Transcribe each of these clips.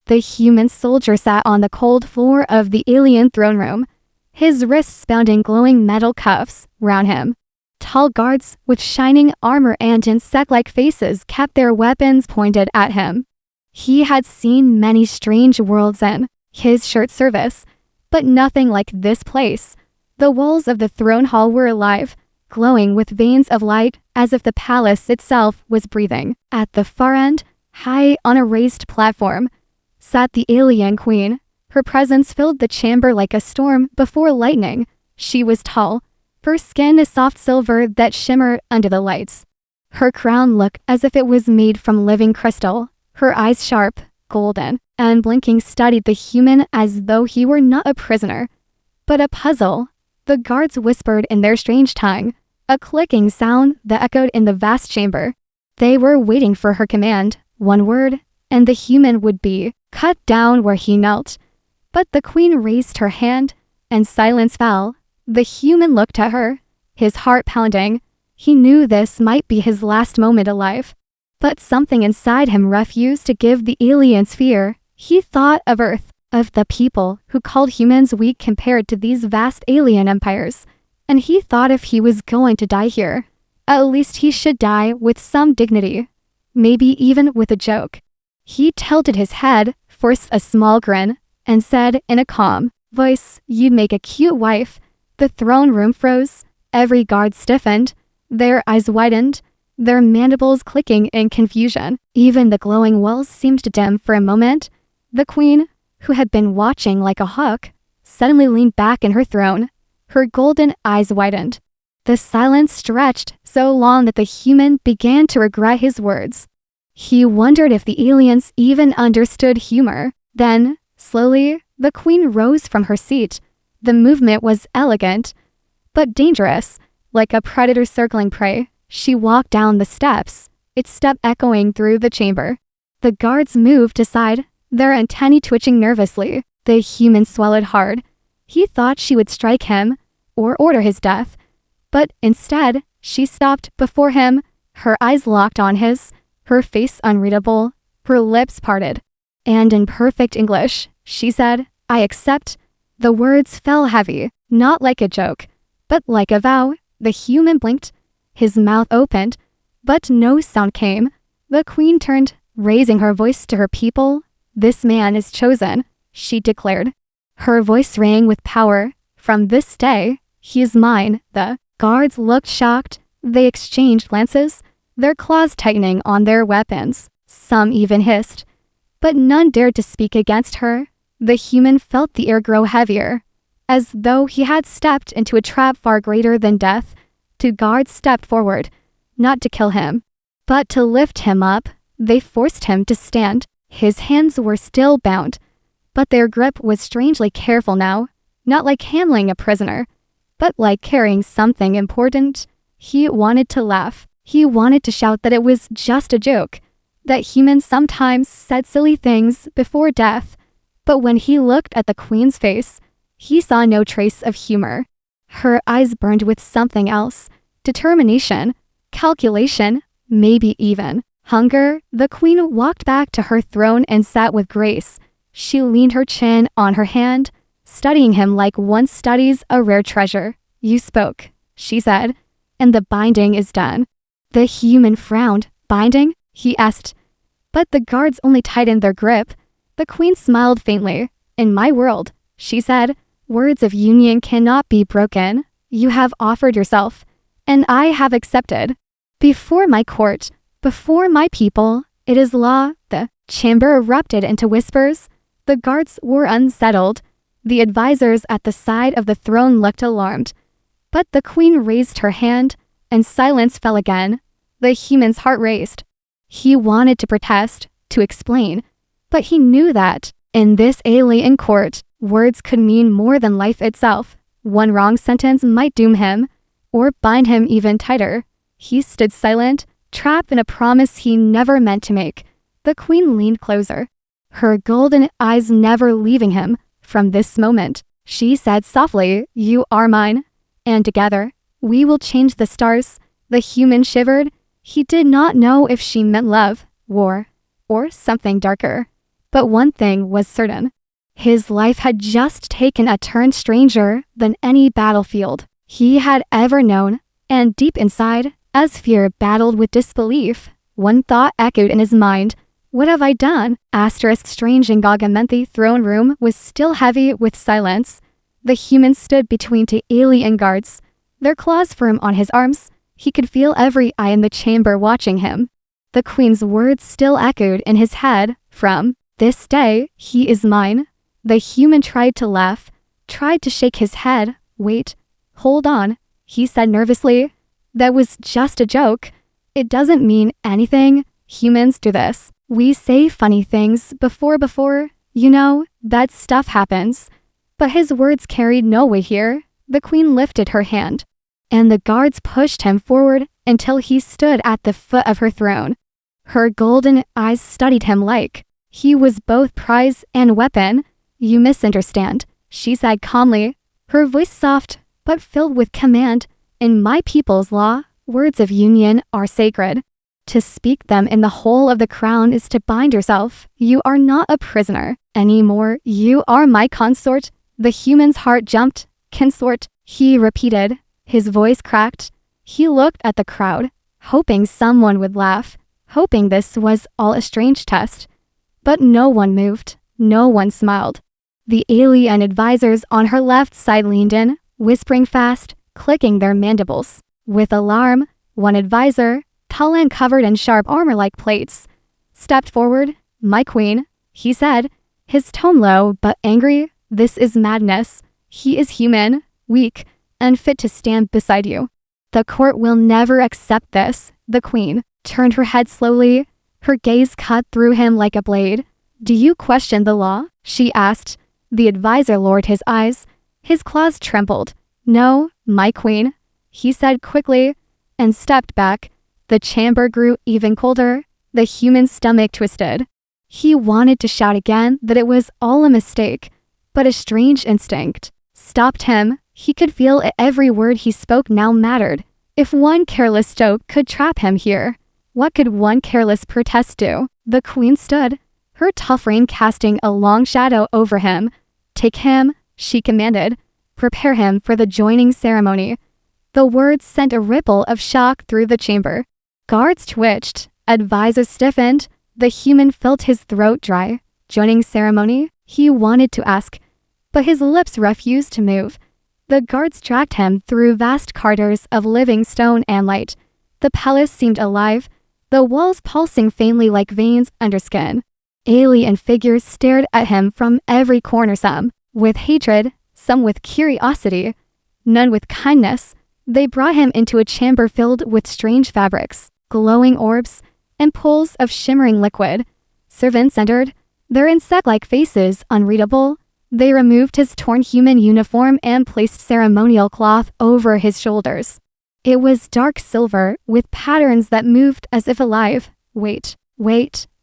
The human soldier sat on the cold floor of the alien throne room, his wrists bound in glowing metal cuffs round him. Tall guards with shining armor and insect-like faces kept their weapons pointed at him. He had seen many strange worlds in his short service, but nothing like this place. The walls of the throne hall were alive, glowing with veins of light as if the palace itself was breathing. At the far end, high on a raised platform, sat the alien queen. Her presence filled the chamber like a storm before lightning. She was tall, her skin a soft silver that shimmered under the lights. Her crown looked as if it was made from living crystal. Her eyes sharp, golden, and blinking studied the human as though he were not a prisoner, but a puzzle. The guards whispered in their strange tongue, a clicking sound that echoed in the vast chamber. They were waiting for her command, one word, and the human would be cut down where he knelt. But the queen raised her hand, and silence fell. The human looked at her, his heart pounding. He knew this might be his last moment alive. But something inside him refused to give the aliens fear. He thought of Earth, of the people who called humans weak compared to these vast alien empires. And he thought if he was going to die here, at least he should die with some dignity. Maybe even with a joke. He tilted his head, forced a small grin, and said in a calm voice, "You'd make a cute wife." The throne room froze. Every guard stiffened. Their eyes widened, their mandibles clicking in confusion. Even the glowing walls seemed to dim for a moment. The queen, who had been watching like a hawk, suddenly leaned back in her throne. Her golden eyes widened. The silence stretched so long that the human began to regret his words. He wondered if the aliens even understood humor. Then, slowly, the queen rose from her seat. The movement was elegant, but dangerous, like a predator circling prey. She walked down the steps, its step echoing through the chamber. The guards moved aside, their antennae twitching nervously. The human swallowed hard. He thought she would strike him, or order his death. But instead, she stopped before him, her eyes locked on his, her face unreadable, her lips parted. And in perfect English, she said, "I accept." The words fell heavy, not like a joke, but like a vow. The human blinked, his mouth opened, but no sound came. The queen turned, raising her voice to her people. "This man is chosen," she declared. Her voice rang with power. "From this day, he is mine." The guards looked shocked. They exchanged glances, their claws tightening on their weapons. Some even hissed, but none dared to speak against her. The human felt the air grow heavier, as though he had stepped into a trap far greater than death. Two guards stepped forward, not to kill him, but to lift him up. They forced him to stand. His hands were still bound, but their grip was strangely careful now, not like handling a prisoner, but like carrying something important. He wanted to laugh. He wanted to shout that it was just a joke, that humans sometimes said silly things before death. But when he looked at the queen's face, he saw no trace of humor. Her eyes burned with something else, determination, calculation, maybe even hunger. The queen walked back to her throne and sat with grace. She leaned her chin on her hand, studying him like one studies a rare treasure. "You spoke," she said, "and the binding is done." The human frowned. "Binding?" he asked. But the guards only tightened their grip. The queen smiled faintly. "In my world," she said, "words of union cannot be broken. You have offered yourself, and I have accepted. Before my court, before my people, it is law." The chamber erupted into whispers. The guards were unsettled. The advisors at the side of the throne looked alarmed. But the queen raised her hand, and silence fell again. The human's heart raced. He wanted to protest, to explain, but he knew that, in this alien court, words could mean more than life itself. One wrong sentence might doom him, or bind him even tighter. He stood silent, trapped in a promise he never meant to make. The queen leaned closer, her golden eyes never leaving him. "From this moment," she said softly, "you are mine, and together, we will change the stars." The human shivered. He did not know if she meant love, war, or something darker. But one thing was certain. His life had just taken a turn stranger than any battlefield he had ever known, and deep inside, as fear battled with disbelief, one thought echoed in his mind. What have I done? Strange Ingagamenthi throne room was still heavy with silence. The human stood between two alien guards, their claws firm on his arms. He could feel every eye in the chamber watching him. The queen's words still echoed in his head. From this day, he is mine. The human tried to laugh, tried to shake his head. Wait, hold on, he said nervously. That was just a joke. It doesn't mean anything. Humans do this. We say funny things before, you know, that stuff happens. But his words carried no weight here. The queen lifted her hand, and the guards pushed him forward until he stood at the foot of her throne. Her golden eyes studied him like he was both prize and weapon. You misunderstand, she said calmly, her voice soft but filled with command. In my people's law, words of union are sacred. To speak them in the whole of the crown is to bind yourself. You are not a prisoner anymore. You are my consort. The human's heart jumped. Consort, he repeated. His voice cracked. He looked at the crowd, hoping someone would laugh, hoping this was all a strange test. But no one moved. No one smiled. The alien advisors on her left side leaned in, whispering fast, clicking their mandibles. With alarm, one advisor, tall and covered in sharp armor like plates, stepped forward. My queen, he said, his tone low but angry. This is madness. He is human, weak, unfit to stand beside you. The court will never accept this. The queen turned her head slowly, her gaze cut through him like a blade. Do you question the law? She asked. The advisor lowered his eyes. His claws trembled. No, my queen, he said quickly, and stepped back. The chamber grew even colder. The human's stomach twisted. He wanted to shout again that it was all a mistake, but a strange instinct stopped him. He could feel every word he spoke now mattered. If one careless joke could trap him here, what could one careless protest do? The queen stood, her tall frame casting a long shadow over him. Take him, she commanded. Prepare him for the joining ceremony. The words sent a ripple of shock through the chamber. Guards twitched, advisors stiffened. The human felt his throat dry. Joining ceremony? He wanted to ask, but his lips refused to move. The guards dragged him through vast corridors of living stone and light. The palace seemed alive, the walls pulsing faintly like veins under skin. Alien figures stared at him from every corner, some with hatred, some with curiosity, none with kindness. They brought him into a chamber filled with strange fabrics, glowing orbs, and pools of shimmering liquid. Servants entered, their insect-like faces unreadable. They removed his torn human uniform and placed ceremonial cloth over his shoulders. It was dark silver with patterns that moved as if alive. Wait,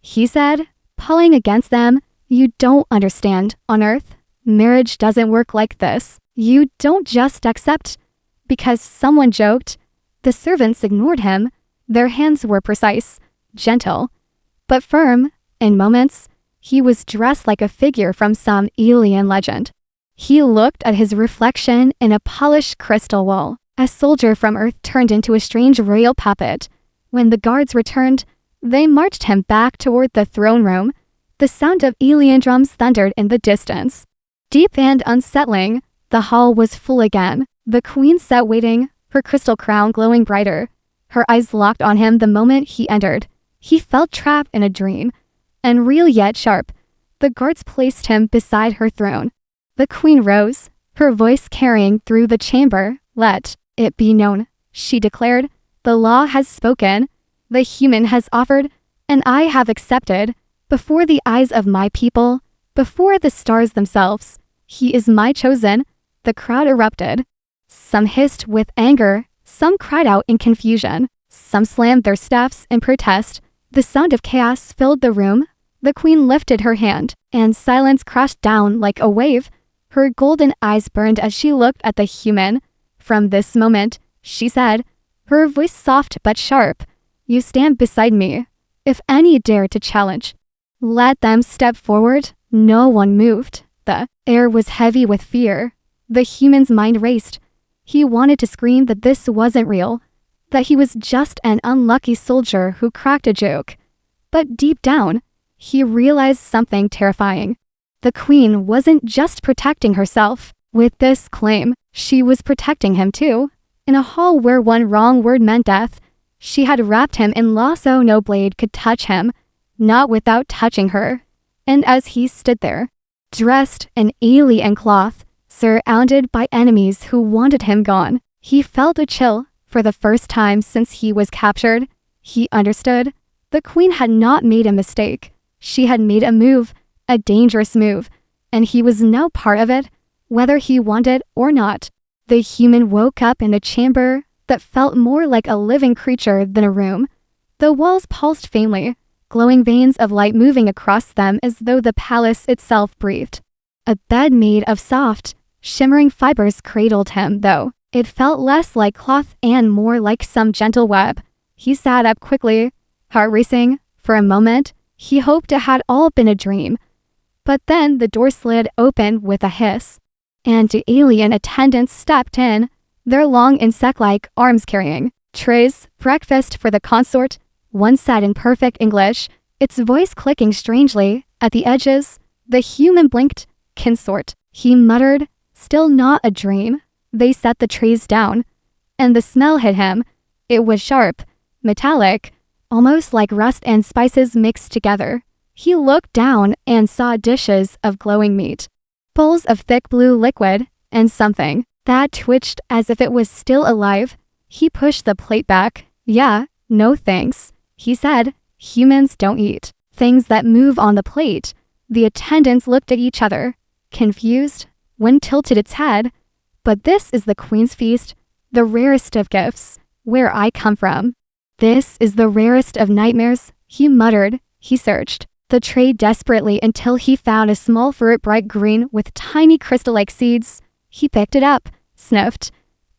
he said, pulling against them. You don't understand. On Earth, marriage doesn't work like this. You don't just accept because someone joked. The servants ignored him. Their hands were precise, gentle, but firm. In moments, he was dressed like a figure from some alien legend. He looked at his reflection in a polished crystal wall. A soldier from Earth turned into a strange royal puppet. When the guards returned, they marched him back toward the throne room. The sound of alien drums thundered in the distance. Deep and unsettling, the hall was full again. The queen sat waiting, her crystal crown glowing brighter. Her eyes locked on him the moment he entered. He felt trapped in a dream, unreal yet sharp. The guards placed him beside her throne. The queen rose, her voice carrying through the chamber. Let it be known, she declared. The law has spoken. The human has offered, and I have accepted. Before the eyes of my people, before the stars themselves, he is my chosen. The crowd erupted. Some hissed with anger, some cried out in confusion, some slammed their staffs in protest. The sound of chaos filled the room. The queen lifted her hand, and silence crashed down like a wave. Her golden eyes burned as she looked at the human. From this moment, she said, her voice soft but sharp, you stand beside me. If any dare to challenge, Let them step forward. No one moved. The air was heavy with fear. The human's mind raced. He wanted to scream that this wasn't real, that he was just an unlucky soldier who cracked a joke. But deep down, he realized something terrifying. The queen wasn't just protecting herself. With this claim, she was protecting him too. In a hall where one wrong word meant death, she had wrapped him in lasso no blade could touch him, not without touching her. And as he stood there, dressed in alien cloth, surrounded by enemies who wanted him gone, he felt a chill. For the first time since he was captured, he understood. The queen had not made a mistake. She had made a move, a dangerous move, and he was now part of it, whether he wanted or not. The human woke up in a chamber that felt more like a living creature than a room. The walls pulsed faintly, glowing veins of light moving across them as though the palace itself breathed. A bed made of soft, shimmering fibers cradled him, though it felt less like cloth and more like some gentle web. He sat up quickly, heart racing. For a moment, he hoped it had all been a dream. But then the door slid open with a hiss, and two alien attendants stepped in, their long insect-like arms carrying trays, breakfast for the consort. One said in perfect English, its voice clicking strangely at the edges. The human blinked. Consort, he muttered, still not a dream. They set the trays down, and the smell hit him. It was sharp, metallic, almost like rust and spices mixed together. He looked down and saw dishes of glowing meat, bowls of thick blue liquid, and something that twitched as if it was still alive. He pushed the plate back. Yeah, no thanks, he said. Humans don't eat things that move on the plate. The attendants looked at each other, confused. One tilted its head. But this is the queen's feast, the rarest of gifts, where I come from. This is the rarest of nightmares, he muttered. He searched the tray desperately until he found a small fruit bright green with tiny crystal-like seeds. He picked it up, sniffed,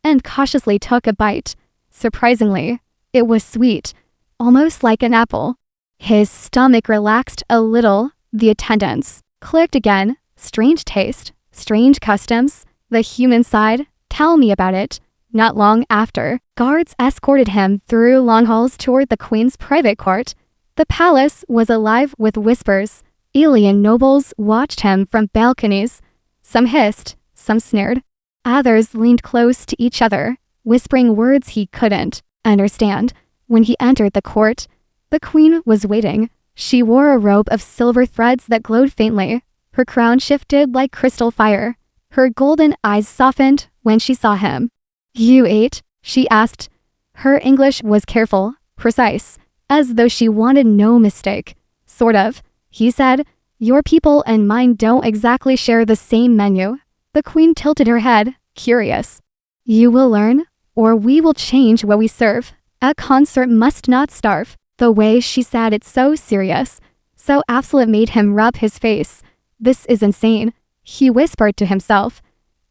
and cautiously took a bite. Surprisingly, it was sweet, almost like an apple. His stomach relaxed a little. The attendants clicked again. Strange taste, strange customs. The human sighed. Tell me about it. Not long after, guards escorted him through long halls toward the queen's private court. The palace was alive with whispers. Alien nobles watched him from balconies. Some hissed, some sneered. Others leaned close to each other, whispering words he couldn't understand. When he entered the court, the queen was waiting. She wore a robe of silver threads that glowed faintly. Her crown shifted like crystal fire. Her golden eyes softened when she saw him. You ate? She asked. Her English was careful, precise, as though she wanted no mistake. Sort of, he said. Your people and mine don't exactly share the same menu. The queen tilted her head, curious. You will learn, or we will change what we serve. A consort must not starve. The way she said it so serious, so absolute made him rub his face. This is insane, he whispered to himself.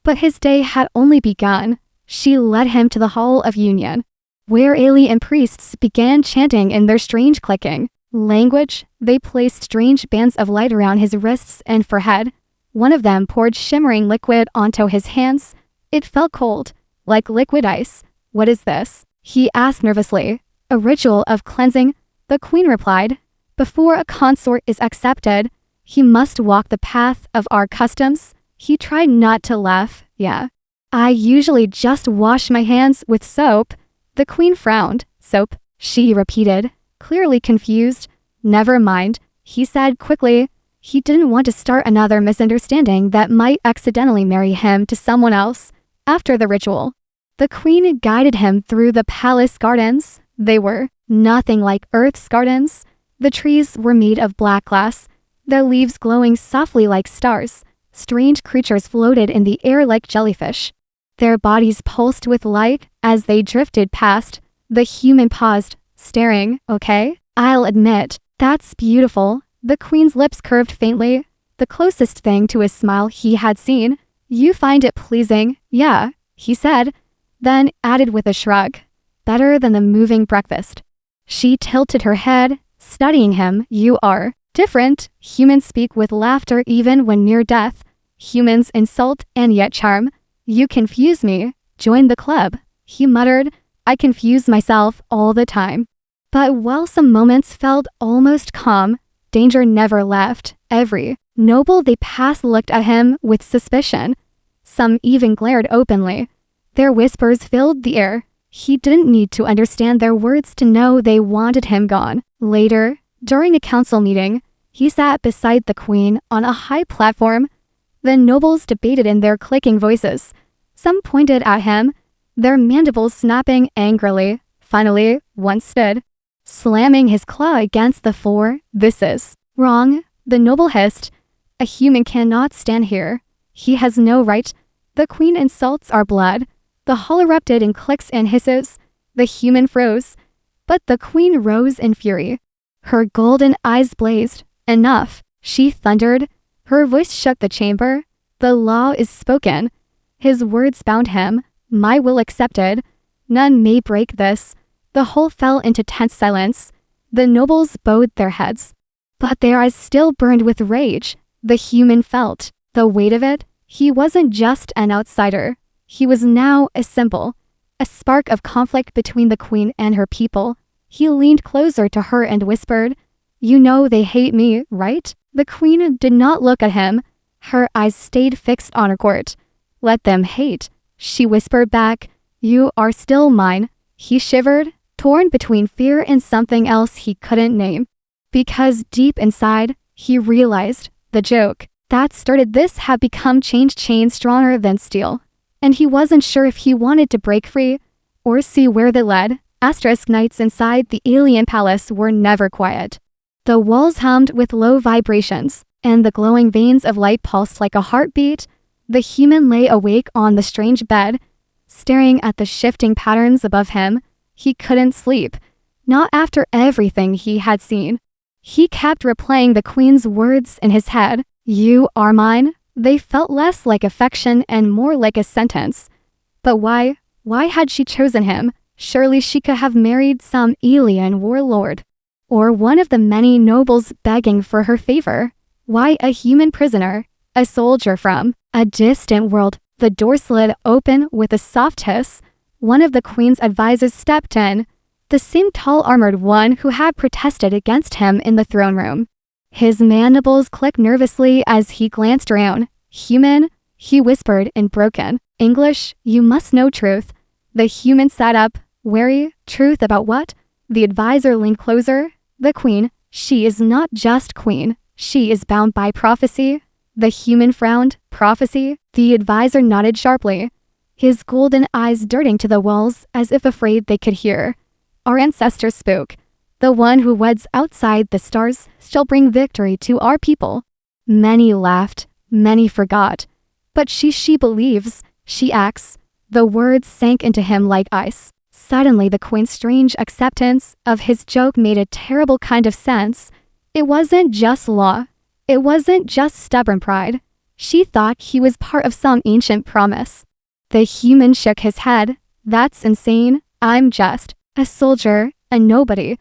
But his day had only begun. She led him to the Hall of Union, where alien priests began chanting in their strange clicking language. They placed strange bands of light around his wrists and forehead. One of them poured shimmering liquid onto his hands. It felt cold, like liquid ice. What is this? He asked nervously. A ritual of cleansing, the queen replied. Before a consort is accepted, he must walk the path of our customs. He tried not to laugh. Yeah. I usually just wash my hands with soap. The queen frowned. Soap, she repeated, clearly confused. Never mind, he said quickly. He didn't want to start another misunderstanding that might accidentally marry him to someone else. After the ritual, the queen guided him through the palace gardens. They were nothing like Earth's gardens. The trees were made of black glass, their leaves glowing softly like stars. Strange creatures floated in the air like jellyfish. Their bodies pulsed with light as they drifted past. The human paused, staring. Okay, I'll admit, that's beautiful. The queen's lips curved faintly, the closest thing to a smile he had seen. You find it pleasing? Yeah, he said, then added with a shrug. Better than the moving breakfast. She tilted her head, studying him. You are Different, humans speak with laughter even when near death. Humans insult and yet charm. You confuse me. Join the club, he muttered. I confuse myself all the time. But while some moments felt almost calm, danger never left. Every noble they passed looked at him with suspicion. Some even glared openly. Their whispers filled the air. He didn't need to understand their words to know they wanted him gone. Later, during a council meeting, he sat beside the queen on a high platform. The nobles debated in their clicking voices. Some pointed at him, their mandibles snapping angrily. Finally, one stood, slamming his claw against the floor. This is wrong, the noble hissed. A human cannot stand here. He has no right. The queen insults our blood. The hall erupted in clicks and hisses. The human froze. But the queen rose in fury. Her golden eyes blazed. Enough, she thundered. Her voice shook the chamber. The law is spoken. His words bound him. My will accepted. None may break this. The whole fell into tense silence. The nobles bowed their heads. But their eyes still burned with rage. The human felt the weight of it. He wasn't just an outsider. He was now a symbol, a spark of conflict between the queen and her people. He leaned closer to her and whispered, You know they hate me, right? The queen did not look at him. Her eyes stayed fixed on her court. Let them hate, she whispered back. You are still mine. He shivered, torn between fear and something else he couldn't name. Because deep inside, he realized the joke that started this had become chain stronger than steel. And he wasn't sure if he wanted to break free or see where they led. Asterisk nights inside the alien palace were never quiet. The walls hummed with low vibrations, and the glowing veins of light pulsed like a heartbeat. The human lay awake on the strange bed, staring at the shifting patterns above him. He couldn't sleep, not after everything he had seen. He kept replaying the queen's words in his head. You are mine. They felt less like affection and more like a sentence. But why? Why had she chosen him? Surely she could have married some alien warlord. Or one of the many nobles begging for her favor. Why a human prisoner? A soldier from a distant world. The door slid open with a soft hiss. One of the queen's advisors stepped in. The same tall armored one who had protested against him in the throne room. His mandibles clicked nervously as he glanced around. Human, he whispered in broken English, you must know truth. The human sat up, wary. Truth about what? The advisor leaned closer. The queen, she is not just queen. She is bound by prophecy. The human frowned. Prophecy? The advisor nodded sharply, his golden eyes darting to the walls as if afraid they could hear. Our ancestors spoke. The one who weds outside the stars shall bring victory to our people. Many laughed, many forgot. But she believes, she acts. The words sank into him like ice. Suddenly the queen's strange acceptance of his joke made a terrible kind of sense. It wasn't just law. It wasn't just stubborn pride. She thought he was part of some ancient promise. The human shook his head. That's insane. I'm just a soldier, a nobody.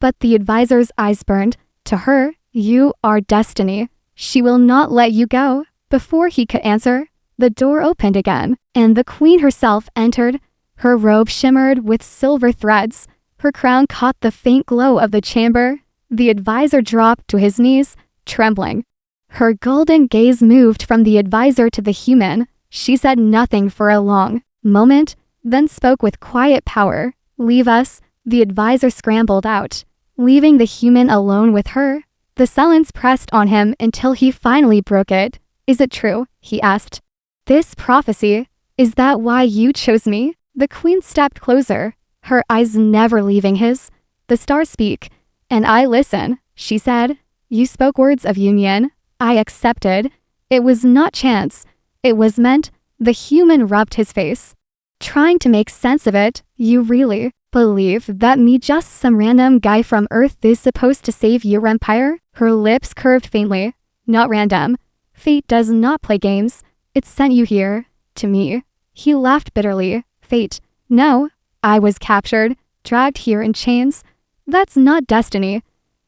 But the advisor's eyes burned. To her, you are destiny. She will not let you go. Before he could answer, the door opened again, and the queen herself entered. Her robe shimmered with silver threads. Her crown caught the faint glow of the chamber. The advisor dropped to his knees, trembling. Her golden gaze moved from the advisor to the human. She said nothing for a long moment, then spoke with quiet power. Leave us. The advisor scrambled out, leaving the human alone with her. The silence pressed on him until he finally broke it. Is it true? He asked. This prophecy, is that why you chose me? The queen stepped closer, her eyes never leaving his. The stars speak, and I listen, she said. You spoke words of union. I accepted. It was not chance. It was meant. The human rubbed his face, trying to make sense of it. You really believe that me, just some random guy from Earth, is supposed to save your empire? Her lips curved faintly. Not random. Fate does not play games. It sent you here, to me. He laughed bitterly. Fate. No. I was captured, dragged here in chains. That's not destiny.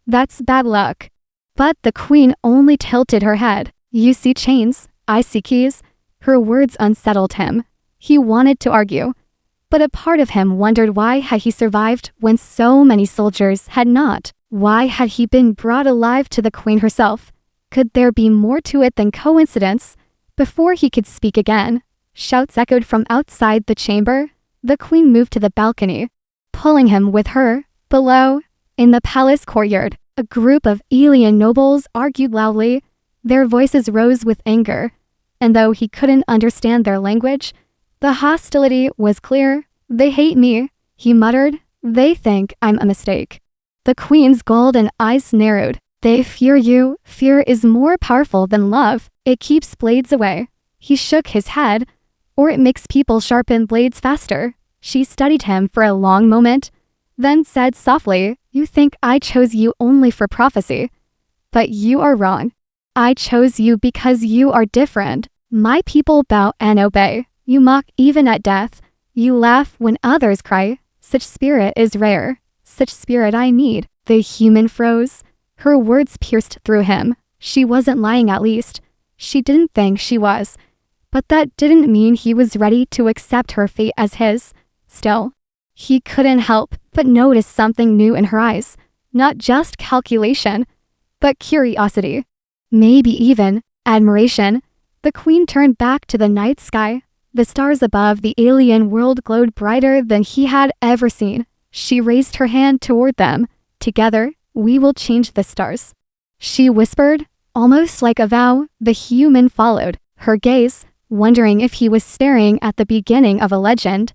That's bad luck. But the queen only tilted her head. You see chains, I see keys. Her words unsettled him. He wanted to argue, but a part of him wondered why had he survived when so many soldiers had not? Why had he been brought alive to the queen herself? Could there be more to it than coincidence? Before he could speak again, shouts echoed from outside the chamber. The queen moved to the balcony, pulling him with her. Below, in the palace courtyard, a group of alien nobles argued loudly. Their voices rose with anger, and though he couldn't understand their language, the hostility was clear. They hate me, he muttered. They think I'm a mistake. The queen's golden eyes narrowed. They fear you. Fear is more powerful than love. It keeps blades away. He shook his head. Or it makes people sharpen blades faster. She studied him for a long moment, then said softly, You think I chose you only for prophecy. But you are wrong. I chose you because you are different. My people bow and obey. You mock even at death. You laugh when others cry. Such spirit is rare. Such spirit I need. The human froze. Her words pierced through him. She wasn't lying, at least. She didn't think she was. But that didn't mean he was ready to accept her fate as his. Still, he couldn't help but notice something new in her eyes. Not just calculation, but curiosity. Maybe even admiration. The queen turned back to the night sky. The stars above the alien world glowed brighter than he had ever seen. She raised her hand toward them. Together, we will change the stars. She whispered, almost like a vow. The human followed her gaze, wondering if he was staring at the beginning of a legend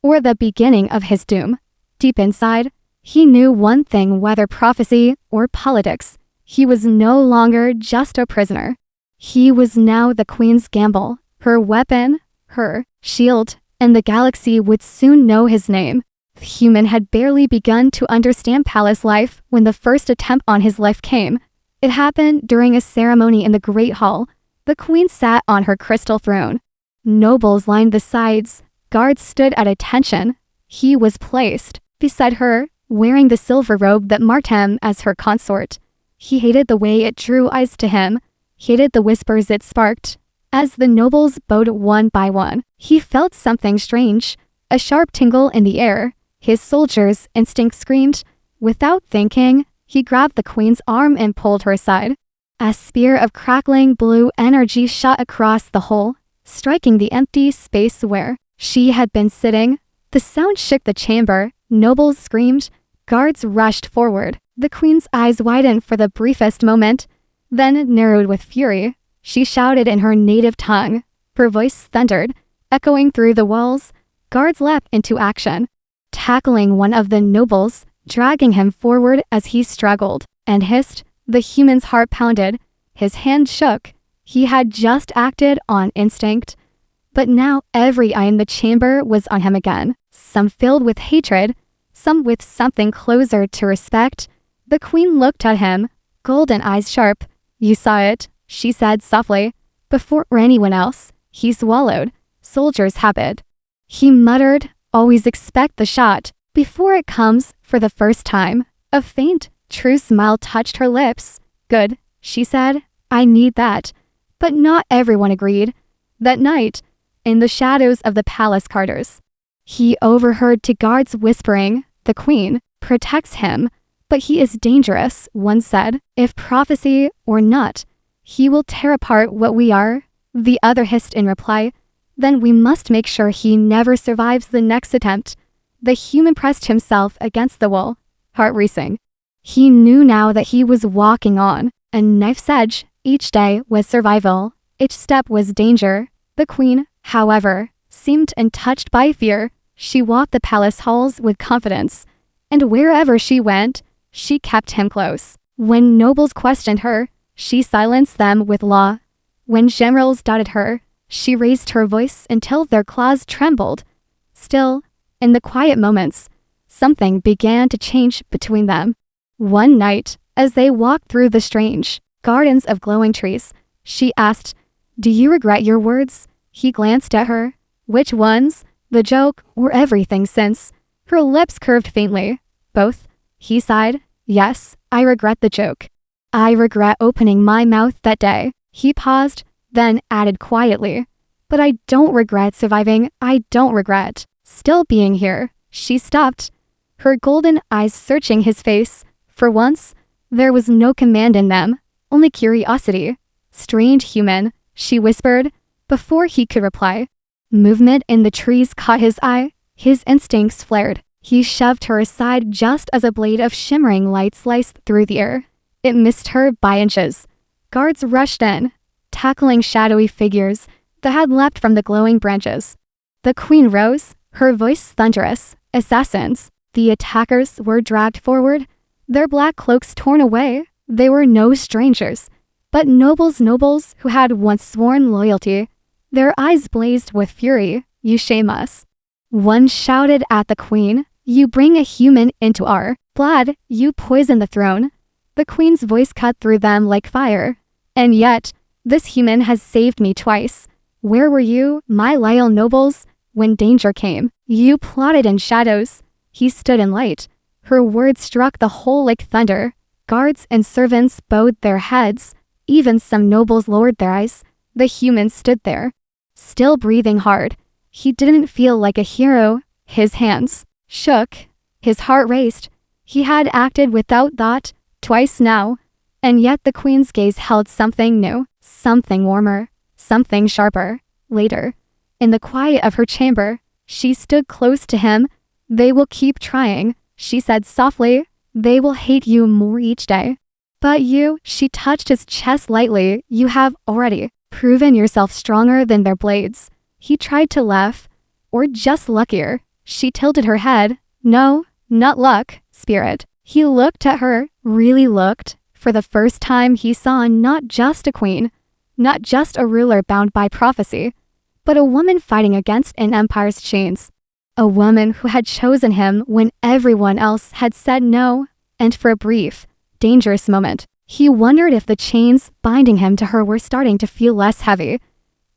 or the beginning of his doom. Deep inside, he knew one thing, whether prophecy or politics. He was no longer just a prisoner. He was now the queen's gamble, her weapon, her shield, and the galaxy would soon know his name. The human had barely begun to understand palace life when the first attempt on his life came. It happened during a ceremony in the Great Hall. The queen sat on her crystal throne. Nobles lined the sides. Guards stood at attention. He was placed beside her, wearing the silver robe that marked him as her consort. He hated the way it drew eyes to him, hated the whispers it sparked. As the nobles bowed one by one, he felt something strange, a sharp tingle in the air. His soldier's instinct screamed. Without thinking, he grabbed the queen's arm and pulled her aside. A spear of crackling blue energy shot across the hole, striking the empty space where she had been sitting. The sound shook the chamber. Nobles screamed. Guards rushed forward. The queen's eyes widened for the briefest moment, then narrowed with fury. She shouted in her native tongue. Her voice thundered, echoing through the walls. Guards leapt into action, tackling one of the nobles, dragging him forward as he struggled and hissed. The human's heart pounded. His hand shook. He had just acted on instinct, but now every eye in the chamber was on him again, some filled with hatred, some with something closer to respect. The queen looked at him, golden eyes sharp. You saw it, she said softly. Before anyone else, he swallowed. Soldier's habit. He muttered, always expect the shot before it comes for the first time. A faint, true smile touched her lips. Good, she said. I need that. But not everyone agreed. That night, in the shadows of the palace quarters, he overheard two guards whispering. The queen protects him, but he is dangerous, one said. If prophecy or not, he will tear apart what we are. The other hissed in reply. Then we must make sure he never survives the next attempt. The human pressed himself against the wall, heart racing. He knew now that he was walking on a knife's edge. Each day was survival. Each step was danger. The queen, however, seemed untouched by fear. She walked the palace halls with confidence, and wherever she went, she kept him close. When nobles questioned her, she silenced them with law. When generals doubted her, she raised her voice until their claws trembled. Still, in the quiet moments, something began to change between them. One night, as they walked through the strange gardens of glowing trees, she asked, Do you regret your words? He glanced at her. Which ones? The joke or everything since? Her lips curved faintly. Both. He sighed. Yes, I regret the joke. I regret opening my mouth that day. He paused, then added quietly. But I don't regret surviving. I don't regret still being here. She stopped, her golden eyes searching his face. For once, there was no command in them, only curiosity. Strange human, she whispered, before he could reply. Movement in the trees caught his eye. His instincts flared. He shoved her aside just as a blade of shimmering light sliced through the air. It missed her by inches. Guards rushed in, tackling shadowy figures that had leapt from the glowing branches. The queen rose, her voice thunderous. Assassins. The attackers were dragged forward, their black cloaks torn away. They were no strangers, but nobles who had once sworn loyalty. Their eyes blazed with fury. You shame us. One shouted at the queen. You bring a human into our blood. You poison the throne. The queen's voice cut through them like fire. And yet, this human has saved me twice. Where were you, my loyal nobles, when danger came? You plotted in shadows. He stood in light. Her words struck the hole like thunder. Guards and servants bowed their heads. Even some nobles lowered their eyes. The human stood there, still breathing hard. He didn't feel like a hero. His hands shook. His heart raced. He had acted without thought, twice now. And yet the queen's gaze held something new, something warmer, something sharper. Later, in the quiet of her chamber, she stood close to him. They will keep trying, she said softly. They will hate you more each day. But you, she touched his chest lightly, you have already proven yourself stronger than their blades. He tried to laugh. Or just luckier. She tilted her head. No, not luck, spirit. He looked at her, really looked. For the first time he saw not just a queen, not just a ruler bound by prophecy, but a woman fighting against an empire's chains. A woman who had chosen him when everyone else had said no. And for a brief, dangerous moment, he wondered if the chains binding him to her were starting to feel less heavy.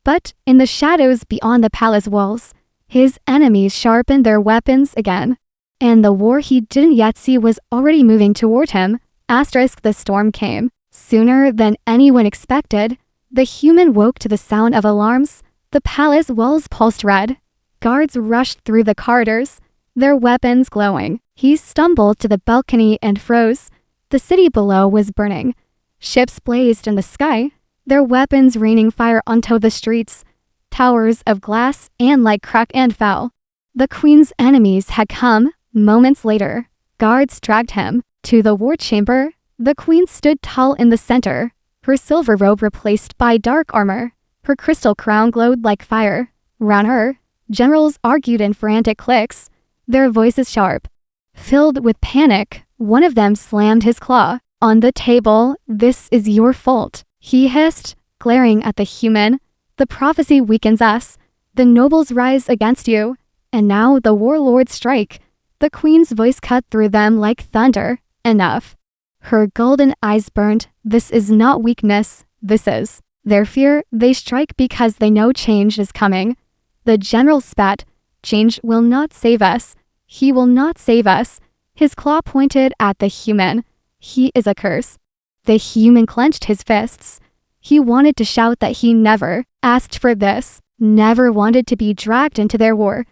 But in the shadows beyond the palace walls, his enemies sharpened their weapons again. And the war he didn't yet see was already moving toward him. The storm came. Sooner than anyone expected, the human woke to the sound of alarms. The palace walls pulsed red. Guards rushed through the corridors, their weapons glowing. He stumbled to the balcony and froze. The city below was burning. Ships blazed in the sky, their weapons raining fire onto the streets. Towers of glass and light cracked and fell. The queen's enemies had come. Moments later, guards dragged him to the war chamber. The queen stood tall in the center, her silver robe replaced by dark armor. Her crystal crown glowed like fire. Round her, generals argued in frantic clicks, their voices sharp. Filled with panic, one of them slammed his claw on the table. This is your fault, he hissed, glaring at the human. The prophecy weakens us. The nobles rise against you. And now the warlords strike. The queen's voice cut through them like thunder. Enough. Her golden eyes burned. This is not weakness. This is their fear. They strike because they know change is coming. The general spat. Change will not save us. He will not save us. His claw pointed at the human. He is a curse. The human clenched his fists. He wanted to shout that he never asked for this, never wanted to be dragged into their war.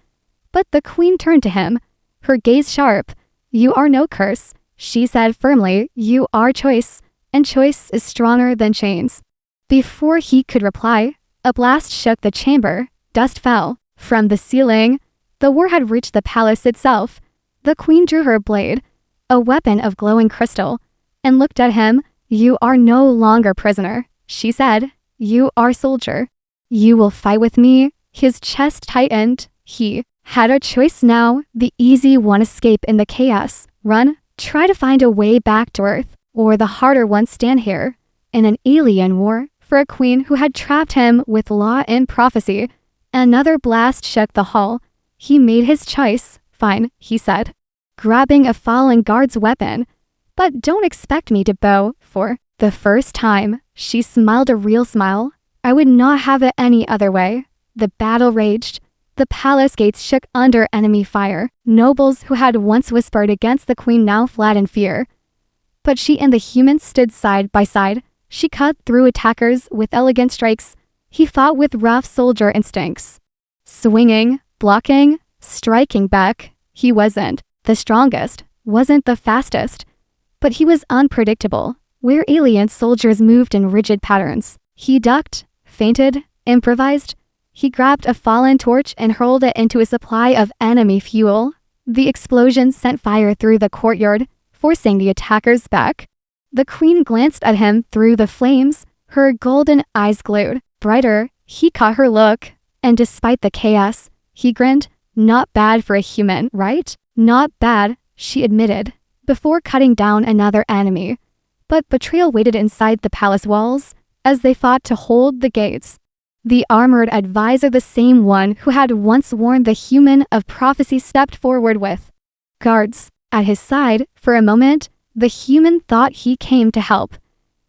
But the queen turned to him, her gaze sharp. You are no curse, she said firmly. You are choice, and choice is stronger than chains. Before he could reply, a blast shook the chamber. Dust fell from the ceiling. The war had reached the palace itself. The queen drew her blade, a weapon of glowing crystal, and looked at him. You are no longer prisoner, she said. You are soldier. You will fight with me. His chest tightened. He had a choice now, the easy one: escape in the chaos, run, try to find a way back to Earth, or the harder one: stand here in an alien war for a queen who had trapped him with law and prophecy. Another blast shook the hall. He made his choice. Fine, he said, grabbing a fallen guard's weapon. But don't expect me to bow. For the first time, she smiled a real smile. I would not have it any other way. The battle raged. The palace gates shook under enemy fire. Nobles who had once whispered against the queen now fled in fear. But she and the human stood side by side. She cut through attackers with elegant strikes. He fought with rough soldier instincts. Swinging, blocking, striking back. He wasn't the strongest, wasn't the fastest. But he was unpredictable. Where alien soldiers moved in rigid patterns, he ducked, feinted, improvised. He grabbed a fallen torch and hurled it into a supply of enemy fuel. The explosion sent fire through the courtyard, forcing the attackers back. The queen glanced at him through the flames, her golden eyes glowed. Brighter, he caught her look, and despite the chaos, he grinned. Not bad for a human, right? Not bad, she admitted, before cutting down another enemy. But betrayal waited inside the palace walls as they fought to hold the gates. The armored advisor, the same one who had once warned the human of prophecy, stepped forward with guards at his side. For a moment, the human thought he came to help.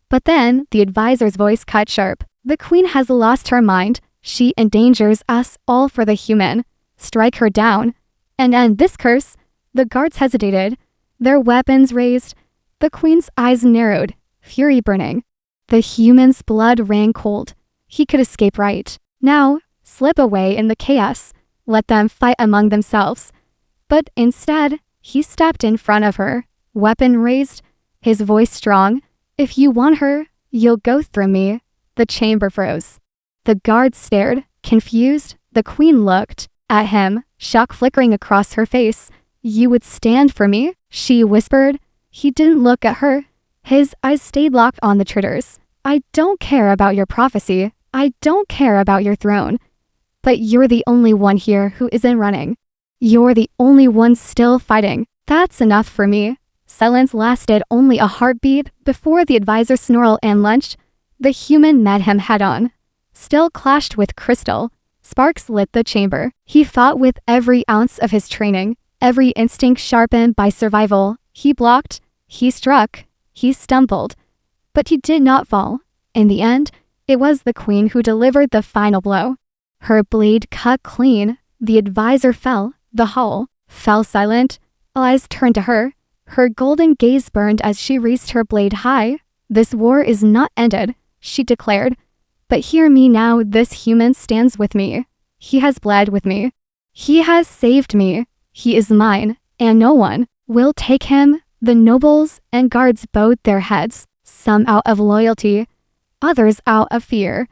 But then the advisor's voice cut sharp. The queen has lost her mind. She endangers us all for the human. Strike her down and end this curse. The guards hesitated, their weapons raised. The queen's eyes narrowed, fury burning. The human's blood ran cold. He could escape right now, slip away in the chaos, let them fight among themselves. But instead, he stepped in front of her, weapon raised, his voice strong. If you want her, you'll go through me. The chamber froze. The guards stared, confused. The queen looked at him, shock flickering across her face. You would stand for me? She whispered. He didn't look at her. His eyes stayed locked on the traitors. I don't care about your prophecy. I don't care about your throne. But you're the only one here who isn't running. You're the only one still fighting. That's enough for me. Silence lasted only a heartbeat before the advisor snarled and lunged. The human met him head-on. Still clashed with crystal. Sparks lit the chamber. He fought with every ounce of his training, every instinct sharpened by survival. He blocked, he struck, he stumbled. But he did not fall. In the end, it was the queen who delivered the final blow. Her blade cut clean. The advisor fell. The hall fell silent. Eyes turned to her. Her golden gaze burned as she raised her blade high. This war is not ended, she declared. But hear me now, this human stands with me. He has bled with me. He has saved me. He is mine, and no one will take him. The nobles and guards bowed their heads, some out of loyalty, others out of fear.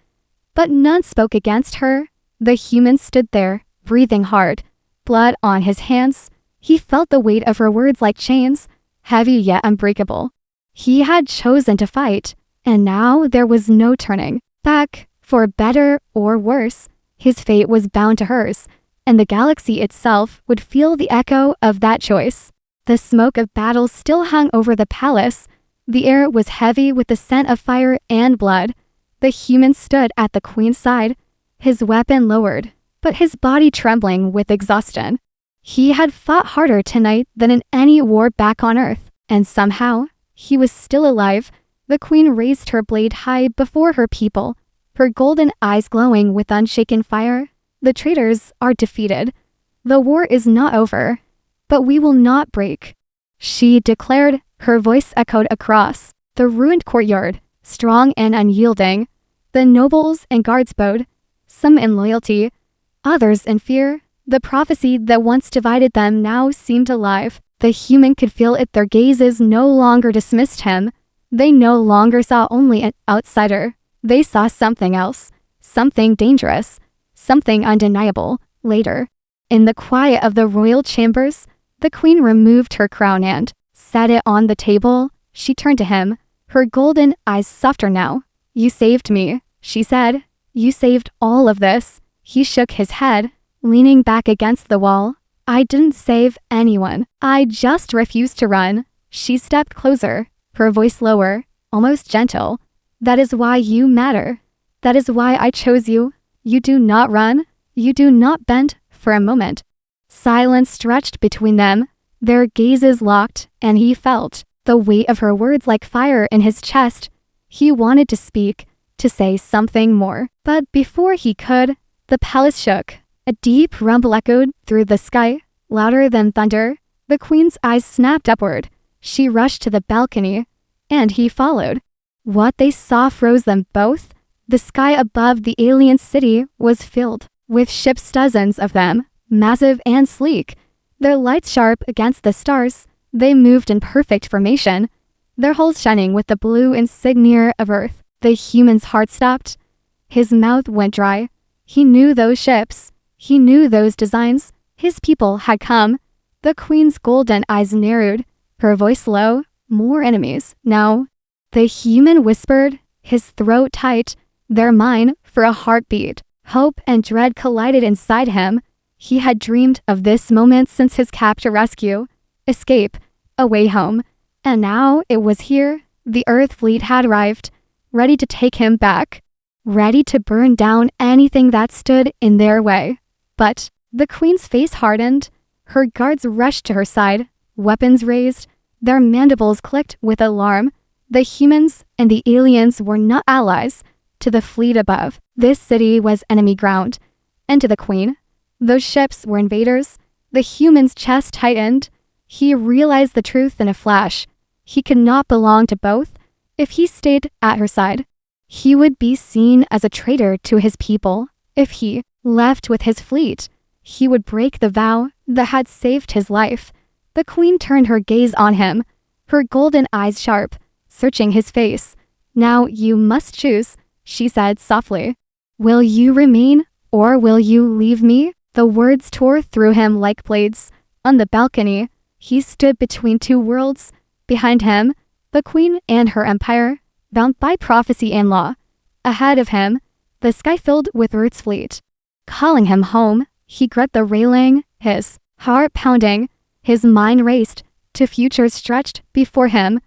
But none spoke against her. The human stood there, breathing hard, blood on his hands. He felt the weight of her words like chains, heavy yet unbreakable. He had chosen to fight, and now there was no turning back. For better or worse, his fate was bound to hers, and the galaxy itself would feel the echo of that choice. The smoke of battle still hung over the palace. The air was heavy with the scent of fire and blood. The human stood at the queen's side, his weapon lowered, but his body trembling with exhaustion. He had fought harder tonight than in any war back on Earth, and somehow, he was still alive. The queen raised her blade high before her people, her golden eyes glowing with unshaken fire. The traitors are defeated. The war is not over, but we will not break, she declared. Her voice echoed across the ruined courtyard, strong and unyielding. The nobles and guards bowed, some in loyalty, others in fear. The prophecy that once divided them now seemed alive. The human could feel it. Their gazes no longer dismissed him. They no longer saw only an outsider. They saw something else, something dangerous, something undeniable. Later, in the quiet of the royal chambers, the queen removed her crown and set it on the table. She turned to him, her golden eyes softer now. You saved me, she said. You saved all of this. He shook his head, leaning back against the wall. I didn't save anyone. I just refused to run. She stepped closer, her voice lower, almost gentle. That is why you matter. That is why I chose you. You do not run. You do not bend for a moment. Silence stretched between them, their gazes locked, and he felt the weight of her words like fire in his chest. He wanted to speak, to say something more, but before he could, the palace shook. A deep rumble echoed through the sky, louder than thunder. The queen's eyes snapped upward. She rushed to the balcony, and he followed. What they saw froze them both. The sky above the alien city was filled with ships, dozens of them, massive and sleek. Their lights sharp against the stars, they moved in perfect formation, their hulls shining with the blue insignia of Earth. The human's heart stopped. His mouth went dry. He knew those ships. He knew those designs. His people had come. The queen's golden eyes narrowed, her voice low. More enemies, no. The human whispered, his throat tight, their mine for a heartbeat. Hope and dread collided inside him. He had dreamed of this moment since his capture rescue. Escape, a way home. And now it was here. The Earth fleet had arrived, ready to take him back, ready to burn down anything that stood in their way. But the queen's face hardened. Her guards rushed to her side, weapons raised, their mandibles clicked with alarm. The humans and the aliens were not allies to the fleet above. This city was enemy ground. And to the queen, those ships were invaders. The human's chest tightened. He realized the truth in a flash. He could not belong to both. If he stayed at her side, he would be seen as a traitor to his people. If he left with his fleet, he would break the vow that had saved his life. The queen turned her gaze on him, her golden eyes sharp, searching his face. Now you must choose, she said softly. Will you remain, or will you leave me? The words tore through him like blades. On the balcony, he stood between two worlds. Behind him, the queen and her empire, bound by prophecy and law. Ahead of him, the sky filled with Earth's fleet. Calling him home, he gripped the railing, his heart pounding. His mind raced to futures stretched before him,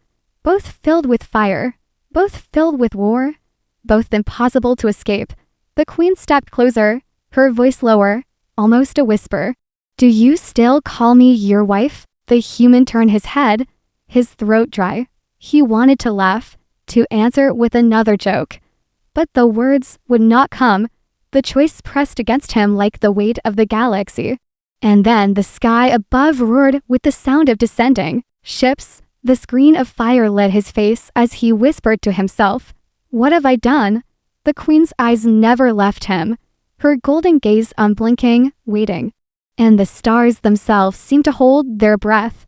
both filled with fire, both filled with war, both impossible to escape. The queen stepped closer, her voice lower, almost a whisper. Do you still call me your wife? The human turned his head, his throat dry. He wanted to laugh, to answer with another joke. But the words would not come. The choice pressed against him like the weight of the galaxy. And then the sky above roared with the sound of descending ships. The screen of fire lit his face as he whispered to himself, What have I done? The queen's eyes never left him, her golden gaze unblinking, waiting. And the stars themselves seemed to hold their breath.